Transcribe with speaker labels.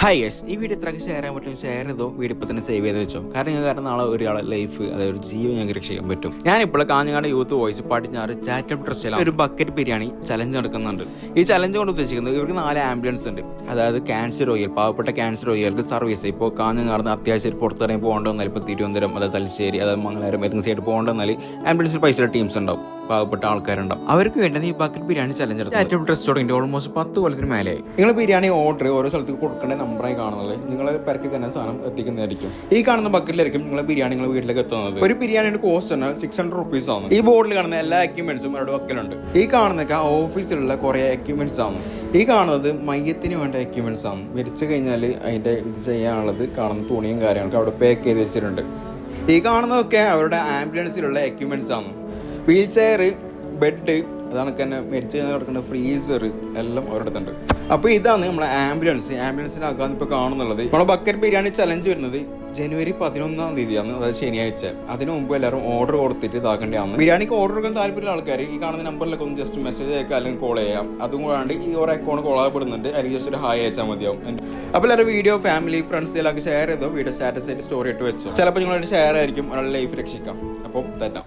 Speaker 1: Hi guys, ഈ video ഇത്രയൊക്കെ share ചെയ്യാൻ പറ്റും ഷെയർ ചെയ്തോ, വീഡിയോ ഇപ്പോൾ തന്നെ സേവ് ചെയ്ത് വെച്ചോ. കാരണം നാളെ ഒരാളെ ലൈഫ്, അതായത് ഒരു ജീവൻ ഞങ്ങൾക്ക് രക്ഷിക്കാൻ പറ്റും. ഞാനിപ്പോൾ കാഞ്ഞങ്ങാട് യൂത്ത് വോയിസ് പടിഞ്ഞാറ് ചാറ്റം ട്രസ്റ്റിലാണ് ഒരു ബക്കറ്റ് ബിരിയാണി ചലഞ്ച് നടക്കുന്നുണ്ട്. ഈ ചലഞ്ച് കൊണ്ട് ഉദ്ദേശിക്കുന്നത് ഇവർക്ക് 4 ആംബുലൻസ് ഉണ്ട്. അതായത് ക്യാൻസർ രോഗികൾ, പാവപ്പെട്ട ക്യാൻസർ രോഗികൾക്ക് സർവീസ്. ഇപ്പോൾ കാഞ്ഞങ്ങാട് അത്യാവശ്യം പുറത്തിറങ്ങി പോകേണ്ടെന്നാൽ ഇപ്പോൾ തിരുവനന്തപുരം, അതായത് തലശ്ശേരി, അതായത് മംഗലാപുരം ഏതെങ്കിലും സൈഡ് പോകേണ്ടെന്നാൽ ആംബുലൻസിൽ പൈസയുടെ ടീംസ് ഉണ്ടാവും, പാവപ്പെട്ട ആൾക്കാരുണ്ടാവും. അവർക്ക് വേണ്ടത് ഈ ബക്കറ്റ് ബിരിയാണി ചലഞ്ച് നടത്തും. ചാറ്റം ട്രസ്റ്റ് തുടങ്ങിയിട്ട് ഓൾമോസ്റ്റ് 10 കൊല്ലത്തിന് മേലെയായി. നിങ്ങൾ ബിരിയാണി ഓർഡർ ഓരോ സ്ഥലത്തേക്ക് കൊടുക്കേണ്ട നമ്പറായി കാണുന്നത് നിങ്ങൾ പെരക്ക് തന്നെ സാധനം എത്തിക്കുന്നതായിരിക്കും. ഈ കാണുന്ന ബക്കറ്റിലായിരിക്കും നിങ്ങൾ ബിരിയാണി നിങ്ങൾ വീട്ടിലേക്ക് എത്തുന്നത്. ഒരു ബിരിയാണിയുടെ കോസ്റ്റ് തന്നെ 600 റുപ്പീസ് ആണ്. ഈ ബോർഡിൽ കാണുന്ന എല്ലാ എക്യുപ്മെന്റ്സും അവരുടെ വക്കലുണ്ട്. ഈ കാണുന്നൊക്കെ ഓഫീസിലുള്ള കുറെ എക്യുപ്മെന്റ്സ് ആണ്. ഈ കാണുന്നത് മയ്യത്തിന് വേണ്ട എക്യുപ്മെന്റ്സ് ആണ്. മരിച്ചു കഴിഞ്ഞാൽ അതിന്റെ ഇത് ചെയ്യാനുള്ളത് കാണുന്ന തുണിയും കാര്യങ്ങളൊക്കെ അവിടെ പാക്ക് ചെയ്ത് വെച്ചിട്ടുണ്ട്. ഈ കാണുന്നതൊക്കെ അവരുടെ ആംബുലൻസിലുള്ള എക്യുപ്മെന്റ്സ് ആണ്. വീൽ ചെയർ, ബെഡ്, അതാണ് തന്നെ മരിച്ചു കഴിഞ്ഞാൽ കിടക്കുന്ന ഫ്രീസർ എല്ലാം അവരുടെ അടുത്തുണ്ട്. അപ്പോൾ ഇതാണ് നമ്മളെ ആംബുലൻസിനകത്താണ് ഇപ്പോൾ കാണുന്നുള്ളത്. നമ്മുടെ ബക്കറ്റ് ബിരിയാണി ചലഞ്ച് വരുന്നത് ജനുവരി 11-ാം തീയതിയാണ്, അതായത് ശനിയാഴ്ച. അതിനു മുമ്പ് എല്ലാവരും ഓർഡർ കൊടുത്തിട്ട് ഇതാക്കേണ്ടതാണ്. ബിരിയാണിക്ക് ഓർഡർ എടുക്കാൻ താല്പര്യമുള്ള ആൾക്കാർ ഈ കാണുന്ന നമ്പറിലൊക്കെ ഒന്ന് ജസ്റ്റ് മെസ്സേജ് അയക്കാം, അല്ലെങ്കിൽ കോൾ ചെയ്യാം. അതും കൂടാണ്ട് ഈ ഒരു അക്കൗണ്ട് കൊള്ളാപ്പെടുന്നുണ്ട്, അല്ലെങ്കിൽ ജസ്റ്റ് ഒരു ഹായ് അയച്ചാൽ മതിയാവും. അപ്പോൾ എല്ലാവരും വീഡിയോ ഫാമിലി ഫ്രണ്ട്സിലൊക്കെ ഷെയർ ചെയ്തോ, വീഡിയോ സ്റ്റാറ്റസ് ആയിട്ട് സ്റ്റോറി ഇട്ട് വെച്ചോ. ചിലപ്പോൾ നിങ്ങളായിട്ട് ഷെയർ ആയിരിക്കും ഒരാളുടെ ലൈഫ് രക്ഷിക്കാം. അപ്പം തെറ്റാം.